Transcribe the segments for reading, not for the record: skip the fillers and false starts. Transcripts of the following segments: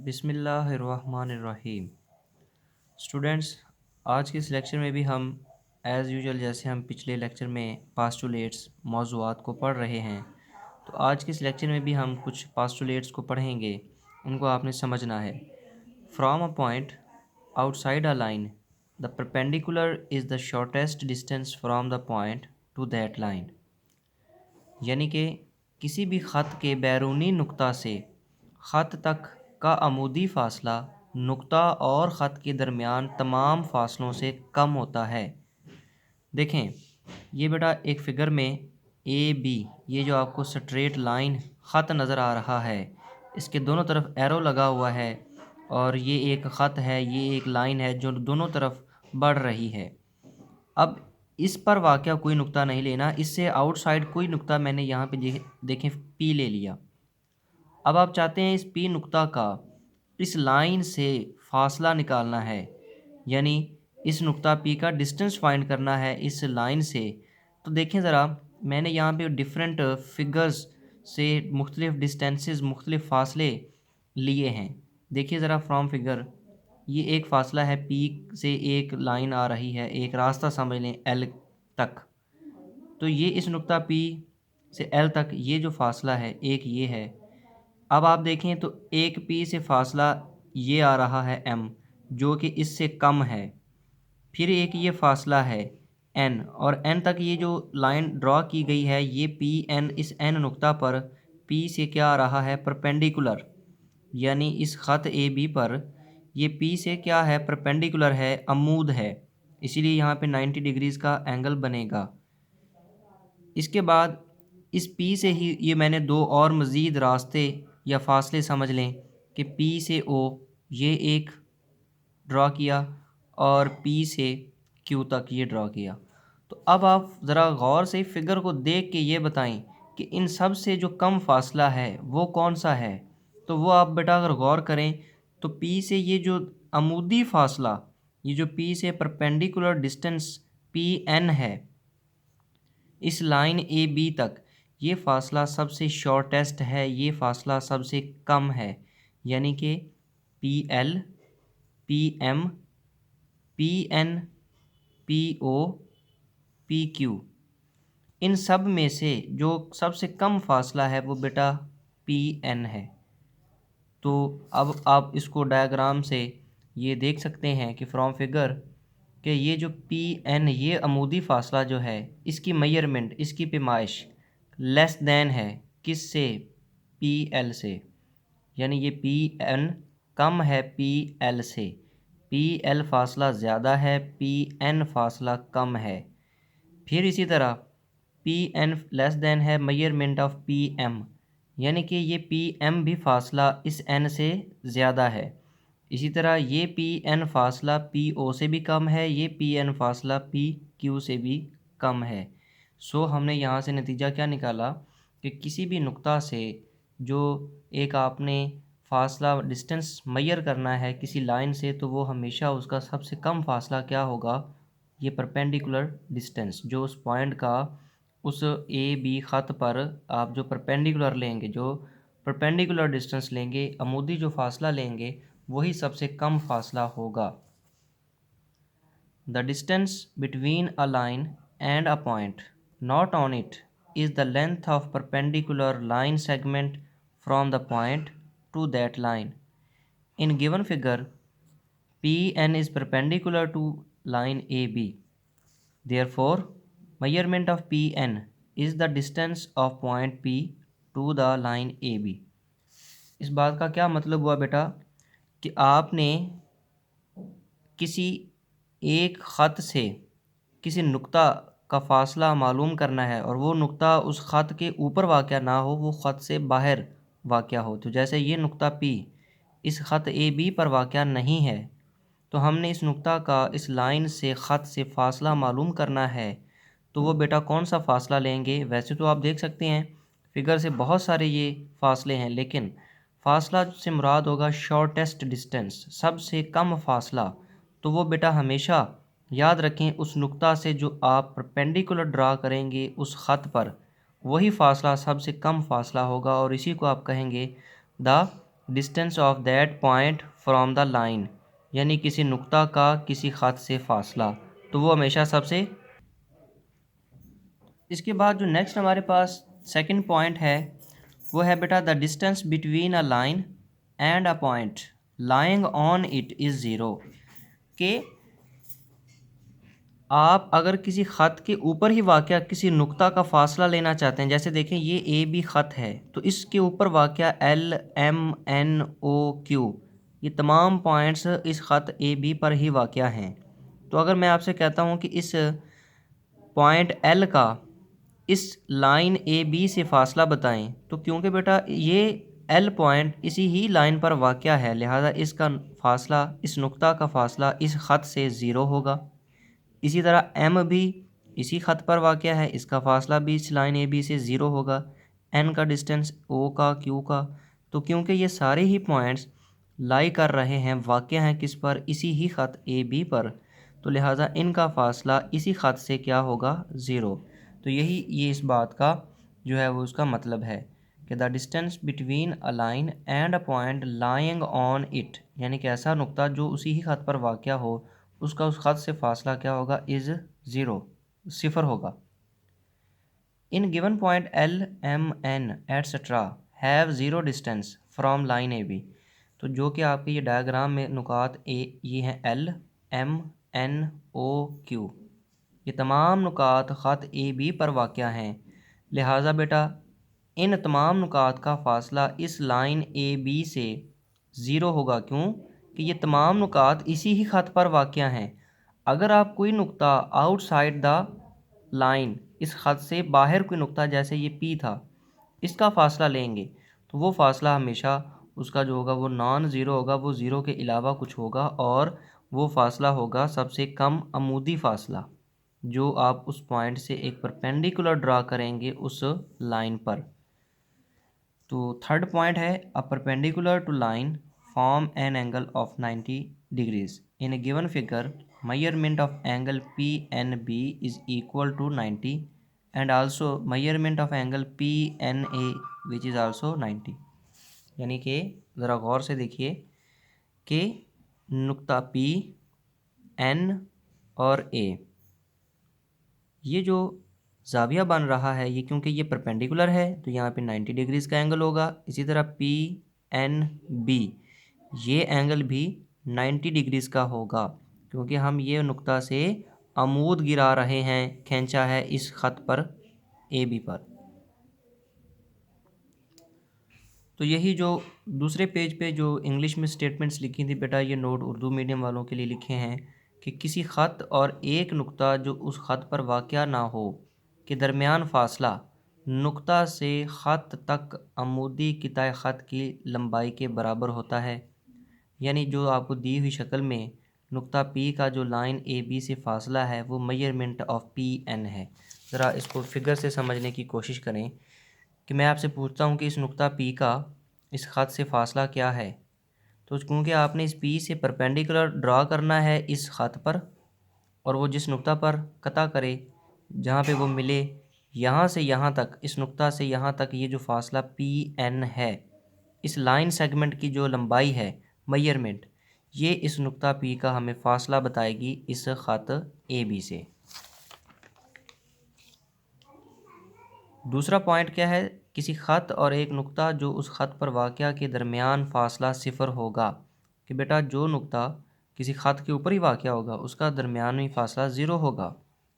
बिस्मिल्लाहिर्रहमानिर्रहीम। स्टूडेंट्स, आज के इस लेक्चर में भी हम एज़ यूजुअल जैसे हम पिछले लेक्चर में पास्टुलेट्स मौज़ूआत को पढ़ रहे हैं, तो आज के इस लेक्चर में भी हम कुछ पास्टुलेट्स को पढ़ेंगे। उनको आपने समझना है। From a point outside a line the perpendicular is the shortest distance from the point two that line. यानी कि किसी भी ख़त के बैरूनी नुक्ता से ख़त तक का अमूदी फ़ासला नुक्ता और ख़त के दरमियान तमाम फ़ासलों से कम होता है। देखें, ये बेटा एक फ़िगर में ए बी, ये जो आपको स्ट्रेट लाइन ख़त नज़र आ रहा है, इसके दोनों तरफ एरो लगा हुआ है और ये एक ख़त है, ये एक लाइन है जो दोनों तरफ बढ़ रही है। अब इस पर वाक़या कोई नुक्ता नहीं लेना, इससे आउटसाइड कोई नुक्ता मैंने यहाँ पे देखें पी ले लिया। अब आप चाहते हैं इस पी नुक्ता का इस लाइन से फासला निकालना है, यानी इस नुक्ता पी का डिस्टेंस फाइंड करना है इस लाइन से। तो देखें ज़रा, मैंने यहाँ पे डिफरेंट फिगर्स से मुख्तलिफ डिस्टेंसेस, मुख्तलिफ फासले लिए हैं। देखिए ज़रा फ्रॉम फिगर, ये एक फ़ासला है, पी से एक लाइन आ रही है, एक रास्ता समझ लें एल तक। तो ये इस नुक्ता पी से एल तक ये जो फ़ासला है एक ये है। अब आप देखें तो एक पी से फ़ासला ये आ रहा है एम, जो कि इससे कम है। फिर एक ये फ़ासला है एन, और एन तक ये जो लाइन ड्रॉ की गई है ये पी एन, इस एन नुक्ता पर पी से क्या आ रहा है, परपेंडिकुलर, यानी इस ख़त ए बी पर ये पी से क्या है, परपेंडिकुलर है, अमूद है, इसीलिए यहाँ पे 90 डिग्रीज़ का एंगल बनेगा। इसके बाद इस पी से ही ये मैंने दो और मज़ीद रास्ते या फासले समझ लें कि पी से ओ ये एक ड्रॉ किया और पी से क्यू तक ये ड्रॉ किया। तो अब आप ज़रा गौर से फिगर को देख के ये बताएं कि इन सब से जो कम फासला है वो कौन सा है। तो वो आप बेटा अगर गौर करें तो पी से ये जो अमूदी फासला, ये जो पी से परपेंडिकुलर डिस्टेंस पी एन है इस लाइन ए बी तक, ये फ़ासला सबसे शॉर्टेस्ट है, ये फ़ासला सबसे कम है, यानी कि P L, P M, P N, P O, P Q, इन सब में से जो सबसे कम फ़ासला है वो बेटा पी एन है। तो अब आप इसको डायग्राम से ये देख सकते हैं कि फ्रॉम फिगर कि ये जो पी एन, ये अमूदी फ़ासला जो है इसकी मेजरमेंट, इसकी पैमाइश लेस दैन है किससे, पी एल से, यानी ये पी एन कम है पी एल से, पी एल फ़ासला ज़्यादा है, पी एन फ़ासला कम है। फिर इसी तरह पी एन लेस दैन है मेजरमेंट ऑफ पी एम, यानी कि ये पी एम भी फ़ासला इस एन से ज़्यादा है। इसी तरह ये पी एन फ़ासला पी ओ से भी कम है, ये पी एन फ़ासला पी क्यू से भी कम है। सो हमने यहाँ से नतीजा क्या निकाला कि किसी भी नुक्ता से जो एक आपने फ़ासला डिस्टेंस मेजर करना है किसी लाइन से, तो वो हमेशा उसका सबसे कम फ़ासला क्या होगा, ये परपेंडिकुलर डिस्टेंस जो उस पॉइंट का उस ए बी ख़त पर आप जो परपेंडिकुलर लेंगे, जो परपेंडिकुलर डिस्टेंस लेंगे, अमूदी जो फ़ासला लेंगे, वही सबसे कम फ़ासला होगा। The distance between a line and a point not on it is the length of perpendicular line segment from the point to that line. In given figure, PN is perpendicular to line AB. Therefore, measurement of PN is the distance of point P to the line AB. इस बात का क्या मतलब हुआ बेटा कि आपने किसी एक ख़त से किसी नुक्ता का फ़ासला मालूम करना है और वो नुक्ता उस ख़त के ऊपर वाक़या ना हो, वो ख़त से बाहर वाक़या हो। तो जैसे ये नुक्ता पी इस ख़त ए बी पर वाक़या नहीं है, तो हमने इस नुक्ता का इस लाइन से ख़त से फ़ासला मालूम करना है, तो वो बेटा कौन सा फ़ासला लेंगे। वैसे तो आप देख सकते हैं फ़िगर से बहुत सारे ये फ़ासले हैं, लेकिन फ़ासला से मुराद होगा शॉर्टेस्ट डिस्टेंस, सबसे कम फ़ासला। तो वो बेटा हमेशा याद रखें उस नुक्ता से जो आप परपेंडिकुलर ड्रा करेंगे उस ख़त पर, वही फ़ासला सबसे कम फ़ासला होगा और इसी को आप कहेंगे the distance of that point from the line, यानी किसी नुक्ता का किसी ख़त से फासला, तो वो हमेशा सबसे। इसके बाद जो नेक्स्ट हमारे पास सेकंड पॉइंट है वो है बेटा the distance between a line and a point lying on it is zero. के आप अगर किसी ख़त के ऊपर ही वाक़या किसी नुक्ता का फ़ासला लेना चाहते हैं, जैसे देखें ये ए बी ख़त है, तो इसके ऊपर वाक़या L M N O Q, ये तमाम पॉइंट्स इस ख़त ए बी पर ही वाक़या हैं। तो अगर मैं आपसे कहता हूँ कि इस पॉइंट एल का इस लाइन ए बी से फासला बताएं, तो क्योंकि बेटा ये एल पॉइंट इसी ही लाइन पर वाक़या है, लिहाजा इसका फासला, इस नुक्ता का फासला इस ख़त से ज़ीरो होगा। इसी तरह एम भी इसी ख़त पर वाक़या है, इसका फासला भी इस लाइन ए बी से ज़ीरो होगा। एन का डिस्टेंस, ओ का, क्यू का, तो क्योंकि ये सारे ही पॉइंट्स लाई कर रहे हैं, वाक़या हैं किस पर, इसी ही ख़त ए बी पर, तो लिहाजा इनका फ़ासला इसी ख़त से क्या होगा, ज़ीरो। तो यही ये इस बात का जो है वो उसका मतलब है कि the distance between a line and a point lying on it, यानी कि ऐसा नुक्ता जो उसी ही ख़त पर वाक़या हो, उसका उस ख़त से फासला क्या होगा, इज़ ज़ीरो, सिफर होगा। In given point L M N etcetera have zero distance from line A B, तो जो कि आपके ये डायग्राम में नुकात ए ये हैं L M N O Q, ये तमाम नुकात ख़त ए बी पर वाक़या हैं। लिहाजा बेटा इन तमाम नुकात का फ़ासला इस लाइन ए बी से ज़ीरो होगा, क्यों कि ये तमाम नुकात इसी ही ख़त पर वाक़या हैं। अगर आप कोई नुक्ता आउटसाइड द लाइन, इस ख़त से बाहर कोई नुक्ता, जैसे ये पी था, इसका फ़ासला लेंगे, तो वो फ़ासला हमेशा उसका जो होगा वो नॉन ज़ीरो होगा, वो ज़ीरो के अलावा कुछ होगा, और वो फ़ासला होगा सबसे कम अमूदी फ़ासला, जो आप उस पॉइंट से एक परपेंडिकुलर ड्रा करेंगे उस लाइन पर। तो थर्ड पॉइंट है a perpendicular to line form an angle of 90 degrees in a given figure, measurement of angle P N B is equal to 90 and also measurement of angle P N A which is also 90। यानी कि ज़रा गौर से देखिए कि नुक्ता P N और ए, ये जो ज़ाविया बन रहा है, ये क्योंकि ये परपेंडिकुलर है तो यहाँ पे 90 डिग्रीज़ का एंगल होगा। इसी तरह पी एन बी, ये एंगल भी 90 डिग्रीज़ का होगा, क्योंकि हम ये नुक्ता से अमूद गिरा रहे हैं, खींचा है इस ख़त पर ए बी पर। तो यही जो दूसरे पेज पे जो इंग्लिश में स्टेटमेंट्स लिखी थी बेटा, ये नोट उर्दू मीडियम वालों के लिए लिखे हैं कि किसी ख़त और एक नुक्ता जो उस ख़त पर वाक़या ना हो के दरमियान फ़ासला नुक्ता से ख़त तक अमूदी किताए ख़त की लंबाई के बराबर होता है। यानी जो आपको दी हुई शक्ल में नुक्ता पी का जो लाइन ए बी से फ़ासला है वो मेजरमेंट ऑफ पी एन है। ज़रा इसको फिगर से समझने की कोशिश करें कि मैं आपसे पूछता हूँ कि इस नुक्ता पी का इस ख़त से फ़ासला क्या है, तो क्योंकि आपने इस पी से परपेंडिकुलर ड्रा करना है इस ख़त पर, और वो जिस नुक्ता पर कता करे जहाँ पे वो मिले, यहाँ से यहाँ तक, इस नुक्ता से यहाँ तक ये जो फ़ासला पी एन है, इस लाइन सेगमेंट की जो लंबाई है मेजरमेंट, ये इस नुक्ता पी का हमें फ़ासला बताएगी इस ख़त ए बी से। दूसरा पॉइंट क्या है, किसी ख़त और एक नुक्ता जो उस ख़त पर वाक़या के दरमियान फ़ासला सिफ़र होगा, कि बेटा जो नुक्ता किसी ख़त के ऊपर ही वाक़या होगा उसका दरमियानी फ़ासला ज़ीरो होगा।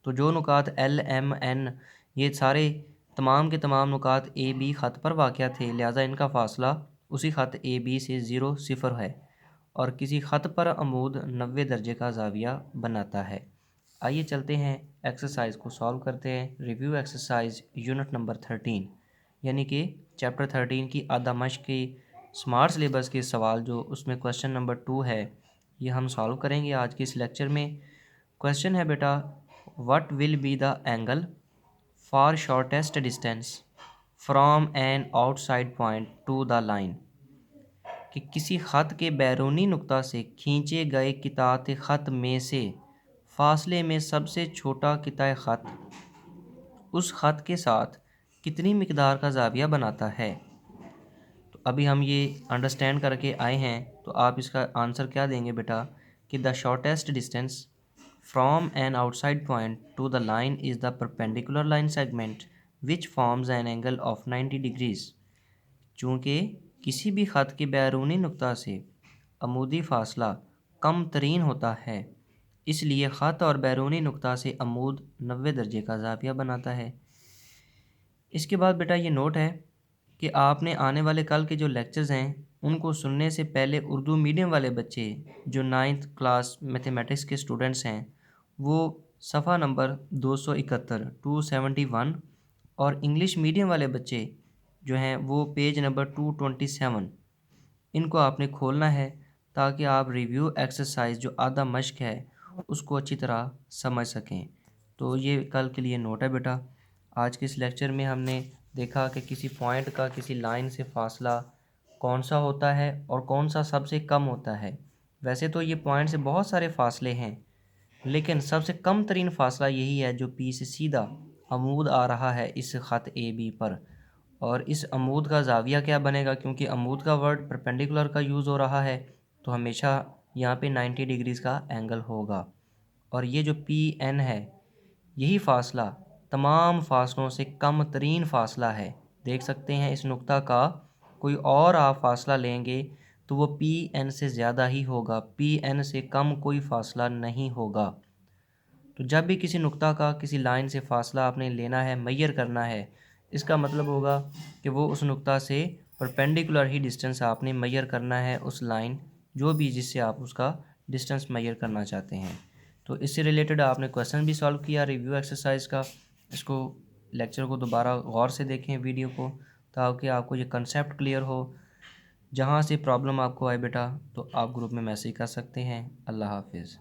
तो जो नुकात एल एम एन, ये सारे तमाम के तमाम नुकात ए बी ख़त पर वाक़या थे, लिहाजा इनका फ़ासला उसी ख़त ए बी से ज़ीरो सिफ़र है, और किसी ख़त पर अमूद 90 दर्जे का ज़ाविया बनाता है। आइए चलते हैं एक्सरसाइज को सॉल्व करते हैं। रिव्यू एक्सरसाइज यूनिट नंबर 13, यानी कि चैप्टर 13 की आधा मश्क की स्मार्ट सिलेबस के सवाल जो उसमें क्वेश्चन नंबर 2 है, ये हम सॉल्व करेंगे आज के इस लेक्चर में। क्वेश्चन है बेटा, what will be the angle for shortest distance from an outside point two the line, कि किसी ख़त के बैरूनी नुक्ता से खींचे गए कितात ख़त में से फासले में सबसे छोटा किताए ख़त उस ख़त के साथ कितनी मिकदार का ज़ाविया बनाता है। तो अभी हम ये अंडरस्टैंड करके आए हैं, तो आप इसका आंसर क्या देंगे बेटा कि the shortest distance from an outside point two the line is the perpendicular line segment which forms an angle of 90 degrees. चूँकि किसी भी ख़त के बैरूनी नुक्ता से अमूदी फासला कम तरीन होता है, इसलिए ख़त और बैरूनी नुक्ता से अमूद 90 दर्जे का ज़ाविया बनाता है। इसके बाद बेटा ये नोट है कि आपने आने वाले कल के जो लेक्चर्स हैं उनको सुनने से पहले उर्दू मीडियम वाले बच्चे जो 9th क्लास मैथमेटिक्स के स्टूडेंट्स हैं वो सफ़ा नंबर 271 271 और इंग्लिश मीडियम वाले बच्चे जो हैं वो पेज नंबर 227 इनको आपने खोलना है ताकि आप रिव्यू एक्सरसाइज जो आधा मश्क है उसको अच्छी तरह समझ सकें। तो ये कल के लिए नोट है बेटा। आज के इस लेक्चर में हमने देखा कि किसी पॉइंट का किसी लाइन से फासला कौन सा होता है और कौन सा सबसे कम होता है। वैसे तो ये पॉइंट से बहुत सारे फासले हैं, लेकिन सबसे कम तरीन फासला यही है जो पी से सीधा अमूद आ रहा है इस ख़त ए बी पर। और इस अमूद का ज़ाविया क्या बनेगा, क्योंकि अमूद का वर्ड परपेंडिकुलर का यूज़ हो रहा है तो हमेशा यहाँ पे 90 डिग्रीज़ का एंगल होगा। और ये जो पी एन है यही फ़ासला तमाम फ़ासलों से कम तरीन फ़ासला है। देख सकते हैं इस नुक्ता का कोई और आप फ़ासला लेंगे तो वो पी एन से ज़्यादा ही होगा, पी एन से कम कोई फ़ासला नहीं होगा। तो जब भी किसी नुक्ता का किसी लाइन से फ़ासला आपने लेना है, मेजर करना है, इसका मतलब होगा कि वो उस नुक्ता से परपेंडिकुलर ही डिस्टेंस आपने मेजर करना है, उस लाइन जो भी जिससे आप उसका डिस्टेंस मेजर करना चाहते हैं। तो इससे रिलेटेड आपने क्वेश्चन भी सॉल्व किया रिव्यू एक्सरसाइज का। इसको लेक्चर को दोबारा गौर से देखें वीडियो को, ताकि आपको ये कंसेप्ट क्लियर हो। जहाँ से प्रॉब्लम आपको आए बेटा तो आप ग्रुप में मैसेज कर सकते हैं। अल्लाह हाफिज़।